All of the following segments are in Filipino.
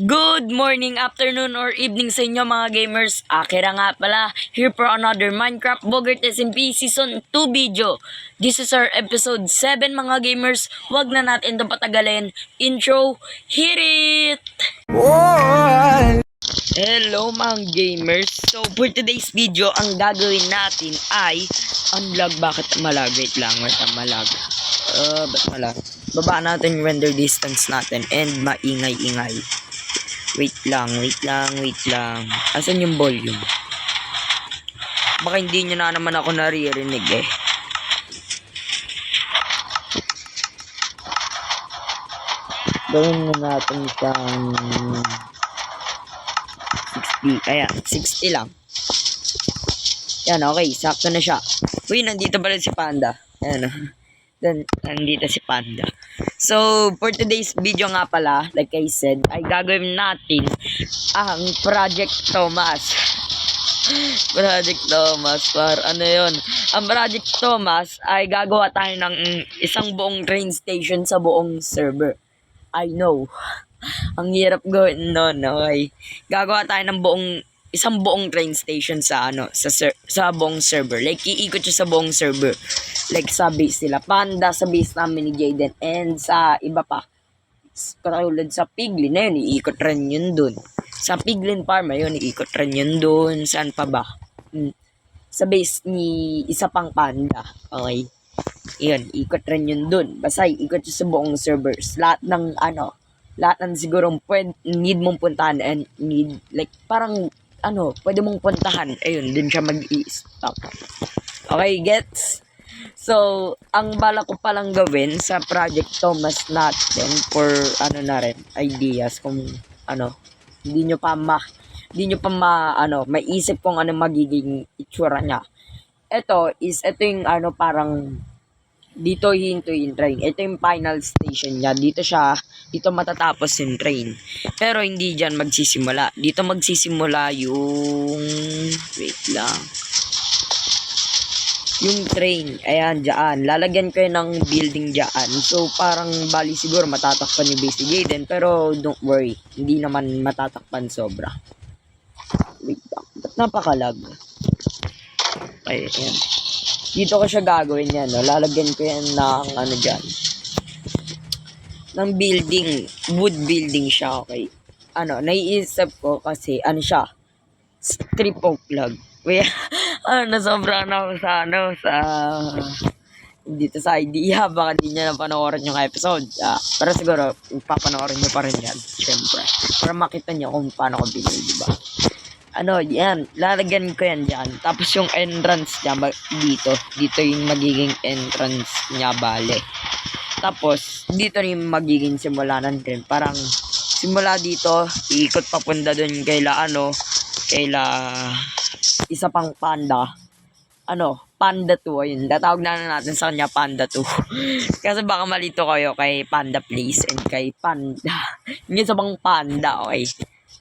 Good morning, afternoon, or evening sa inyo mga gamers. Akira nga pala, here for another Minecraft Bogart SMP Season 2 video. This is our episode 7 mga gamers. Huwag na natin ito patagalin. Intro, hit it! Hello mga gamers. So for today's video, ang gagawin natin ay unlock. Bakit malag? Wait lang, malag. Ba't malag? Baba natin yung render distance natin and maingay-ingay. Wait lang. Asan yung volume? Baka hindi nyo na naman ako naririnig eh. Gawin na natin siyang 60. Kaya 60 lang. Yan, okay. Sakto na siya. Uy, nandito pala si Panda. Ayan o. Nandito si Panda. So, for today's video nga pala, like I said, ay gagawin natin ang Project Thomas. Project Thomas, ano yun? Ang Project Thomas ay gagawa tayo ng isang buong train station sa buong server. I know. Ang hirap gawin nun, okay? Gagawa tayo ng isang buong train station sa sa buong server. Like iikot siya sa buong server. Like sa base nila Panda, sa base namin ni Jaden, and sa iba pa. Katulad sa Piglin na yun, iikot rin yun dun. Sa Piglin Farm yun, iikot rin yun dun. Saan pa ba? Sa base ni isa pang Panda. Okay. Yun, ikot rin yun dun. Basta ikot siya sa buong servers. Lahat ng siguro need mong puntahan and need, like, parang, pwede mong puntahan. Ayun, dun siya mag-i-stop. Okay, gets? So, ang bala ko palang gawin sa Project Thomas natin for, ideas kung, hindi nyo pa maisip kung ano magiging itsura niya. Ito yung, parang, dito hihintuin train. Ito yung final station niya. Dito matatapos yung train. Pero hindi dyan magsisimula. Dito magsisimula yung... Wait lang. Yung train. Ayan, dyan. Lalagyan ko yun ng building dyan. So, parang bali siguro matatakpan yung base ni Jaden. Pero don't worry. Hindi naman matatakpan sobra. Wait lang. Ba't napakalag? Ay, ayan. Dito ko siya gagawin yan, no? Lalagyan ko yan ng dyan. Ng building. Wood building siya, okay? Naiisip ko kasi, siya? Strip oak log. Wait, nasobra na ako sa dito sa idea. Baka di nyo na panoorin yung episode. Pero siguro, papanoorin nyo pa rin yan. Siyempre. Para makita nyo kung paano ko binili, diba? Yan, lalagyan ko yan dyan. Tapos yung entrance niya, dito yung magiging entrance niya, bale. Tapos, dito rin magiging simula ng train. Parang, simula dito, iikot papunta dun kaila isa pang Panda. Panda 2, ayun. Tatawag na natin sa kanya Panda 2. Kasi baka malito kayo kay Panda Place and kay Panda. Yung isa pang Panda, okay?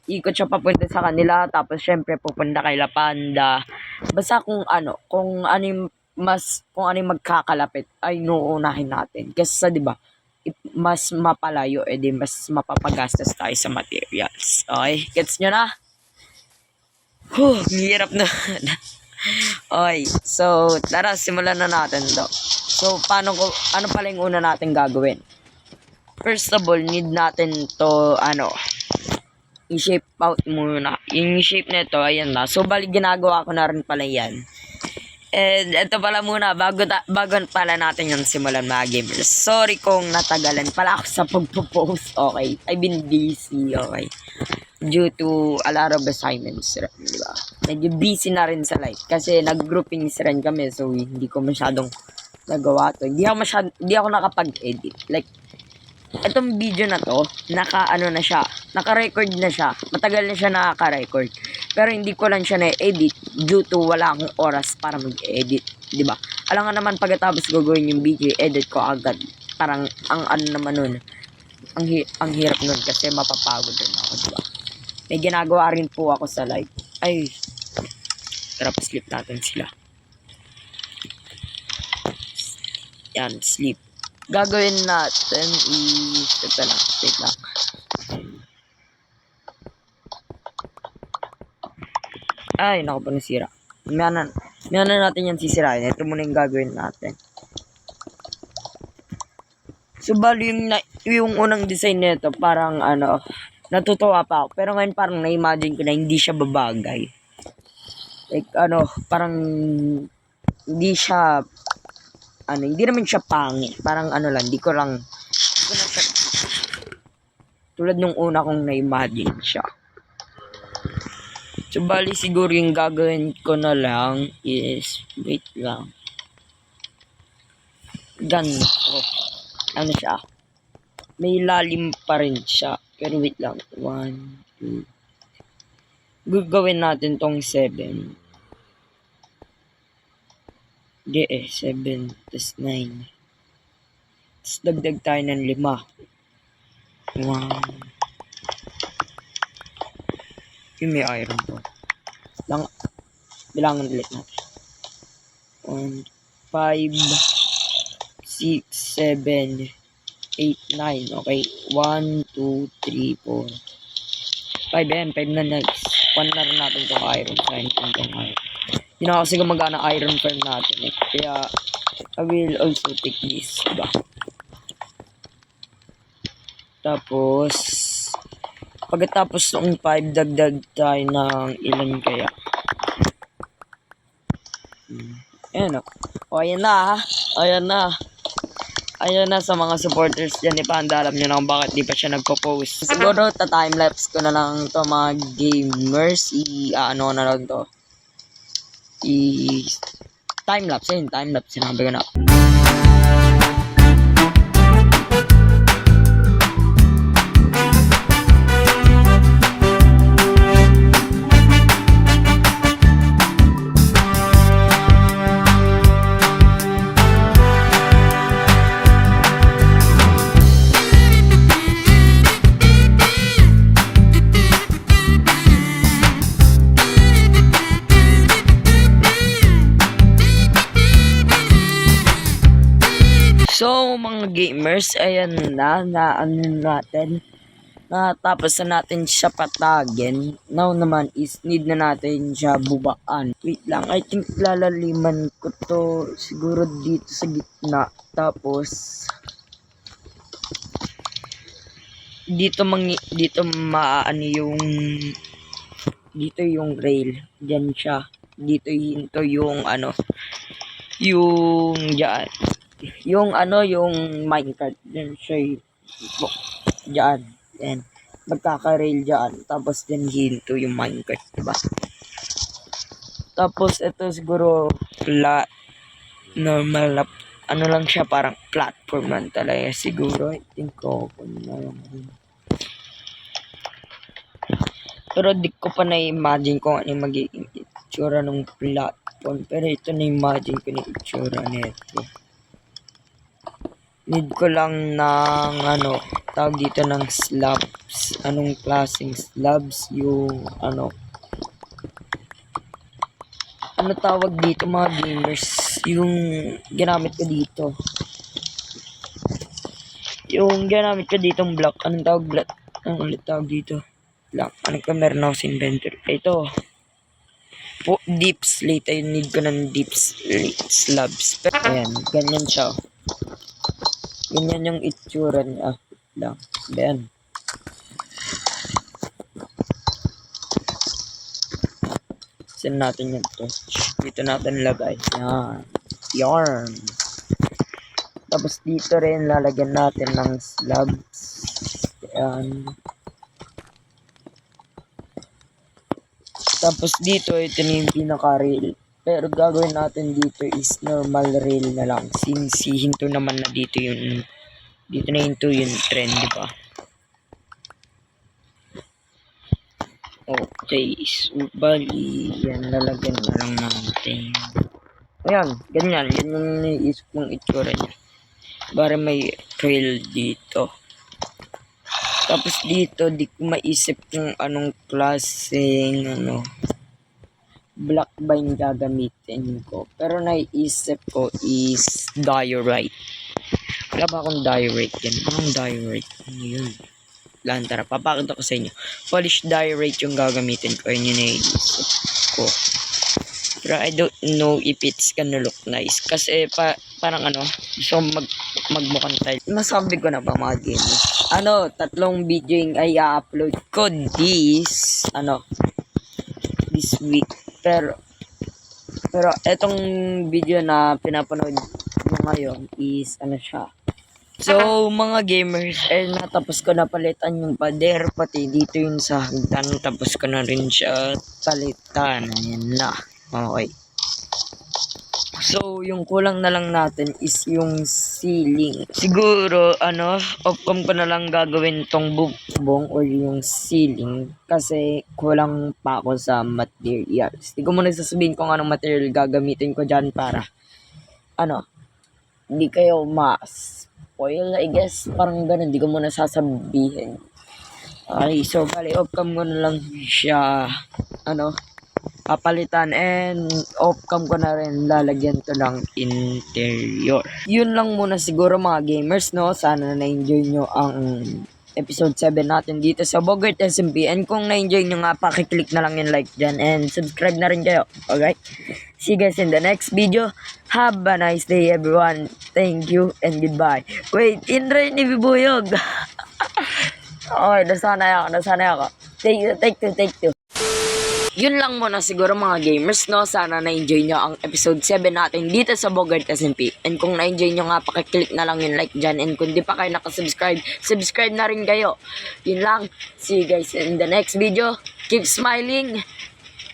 Ikot siya papunta sa kanila, tapos syempre pupunta kay La Panda. Basta kung ano yung magkakalapit ay nuunahin natin. Kasi 'di ba, mas mapalayo di mas mapapagastos tayo sa materials. Okay, gets nyo na? Hirap na. Okay, so tara, simulan na natin 'to. So ano pala yung una natin gagawin? First of all, need natin to i-shape out muna. Yung shape nito, ayan na. So, bali ginagawa ko na rin pala yan. And ito pala muna, bago pala natin yung simulan mga gamers. Sorry kung natagalan pala ako sa pagpo-post, okay? I've been busy, okay? Due to a lot of assignments, diba? Medyo busy na rin sa life. Kasi nag-groupings rin kami, so hindi ko masyadong nagawa to. Hindi ako nakapag-edit. Like, itong video na to, naka-record na siya. Matagal na siya naka-record. Pero hindi ko lang siya na-edit due to wala akong oras para mag-edit. Diba? Alam nga naman pagkatapos gagawin yung video, edit ko agad. Parang, naman nun. Ang hirap nun kasi mapapagod rin ako, diba? May ginagawa rin po ako sa live. Ay, tara, sleep natin sila. Yan, sleep. Gagawin natin is, wait lang. Ay, naku pa nasira. Mayanan natin yan sisirain. Ito muna yung gagawin natin. So, bali yung unang design nito, parang natutuwa pa ako. Pero ngayon parang na-imagine ko na hindi siya babagay. Like, parang hindi siya, hindi naman siya pangit. Parang lang, hindi ko na siya, tulad nung una kong na-imagine siya. So, bali siguro yung gagawin ko na lang is, wait lang. Ganito. Ano siya? May lalim pa rin siya. Pero wait lang. 1, 2. Gagawin natin tong 7. Hindi 7 plus 9. Tapos dagdag tayo ng 5. 1. Yung may iron to. Bilangan ulit natin. 1, 5, 6, 7, 8, 9. Okay. 1, 2, 3, 4. 5 yan. 5 na next. 1 na rin natin itong iron. Sign itong iron. Hindi na kasi gumagana iron farm natin eh. Kaya, I will also take this. Diba? Tapos, pagkatapos ng 5, dagdag tayo ng ilan kaya. Ayan o. O, ayan na ha. Ayan na. Ayan na sa mga supporters dyan ni Panda. Alam nyo na kung bakit di pa siya nagpo-post. Siguro, ta-timelapse ko na lang to mga gamers. Ano na lang to. Timelapse. Ayun, timelapse. Sinabi ko na. So, mga gamers, ayan na natin. Natapos na natin siya patagin. Now naman is need na natin siya bubaan. Wait lang, I think lalaliman ko to siguro dito sa gitna. Tapos, dito yung rail. Diyan siya. Dito yung yung dyan. Yung minecart dyan siya dyan. Then, magkaka-rail dyan. Tapos din hinto yung minecart, diba? Tapos, ito siguro normal na, lang siya, parang platform man talaga siguro. I think pero di ko pa na-imagine kung ano magiging itsura ng platform. Pero ito na-imagine ko na itsura nito. Need ko lang ng tawag dito ng slabs. Anong klaseng slabs? Yung ano tawag dito mga gamers? Yung ginamit ko dito. Yung ginamit ko ditong block. Anong tawag block? Anong ulit tawag dito? Block. Anong ka meron ako sa inventory? Ito. Deep slate. I need ko ng deep slate slabs. Ayan. Ganyan siya. Ganyan yung itsura niya. Lang. Ayan. Saan natin yung torch? Dito natin lagay. Yan. Yarn. Tapos dito rin lalagyan natin ng slabs. Ayan. Tapos dito ito na yung pinaka-rail. Pero gagawin natin dito is normal rail na lang. Since hinto naman na dito na hinto yung trend, diba? Okay, so bali, yan, lalagyan na lang natin. Ayan, ganyan yung naisip kong itsura niya. Para may trail dito. Tapos dito, di ko maisip kung anong klaseng, black vine gagamitin ko. Pero naisip ko is diorite. Wala ba akong diorite yan? Anong diorite? Ano yun? lang. Tara, papakita ko sa inyo. Polish diorite yung gagamitin ko. Yun yung naisip ko. Pero I don't know if it's gonna look nice. Kasi parang ano, gusto magmukhang tayo. Masabi ko na ba mga gamers? 3 video yung ay upload ko this week. Pero etong video na pinapanood mo ngayon is siya. So, mga gamers, natapos ko na palitan yung pader, pati dito yung sa hagdan, tapos ko na rin siya palitan. Ayan na. Okay. So, yung kulang na lang natin is yung ceiling. Siguro, off-cam ko na lang gagawin tong bubong or yung ceiling kasi kulang pa ako sa materials. Hindi ko muna sasabihin kung anong material gagamitin ko dyan para, hindi kayo ma-spoil, I guess. Parang ganun, hindi ko muna sasabihin. Okay, so, bali, off-cam ko na lang siya, papalitan, and off-cam ko na rin lalagyan to ng interior. Yun lang muna siguro mga gamers, no? Sana na-enjoy nyo ang episode 7 natin dito sa Bogart SMP. And kung na-enjoy nyo nga, pakiclick na lang yung like dyan and subscribe na rin kayo. Alright? See you guys in the next video. Have a nice day everyone. Thank you and goodbye. Wait, Indra ni Bibuyog. Okay, nasanay ako. Take two. Yun lang muna siguro mga gamers, no? Sana na-enjoy nyo ang episode 7 natin dito sa Bogart SMP. And kung na-enjoy nyo nga, pakiclick na lang yung like dyan. And kung di pa kayo nakasubscribe, subscribe na rin kayo. Yun lang. See you guys in the next video. Keep smiling.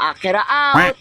Akira out!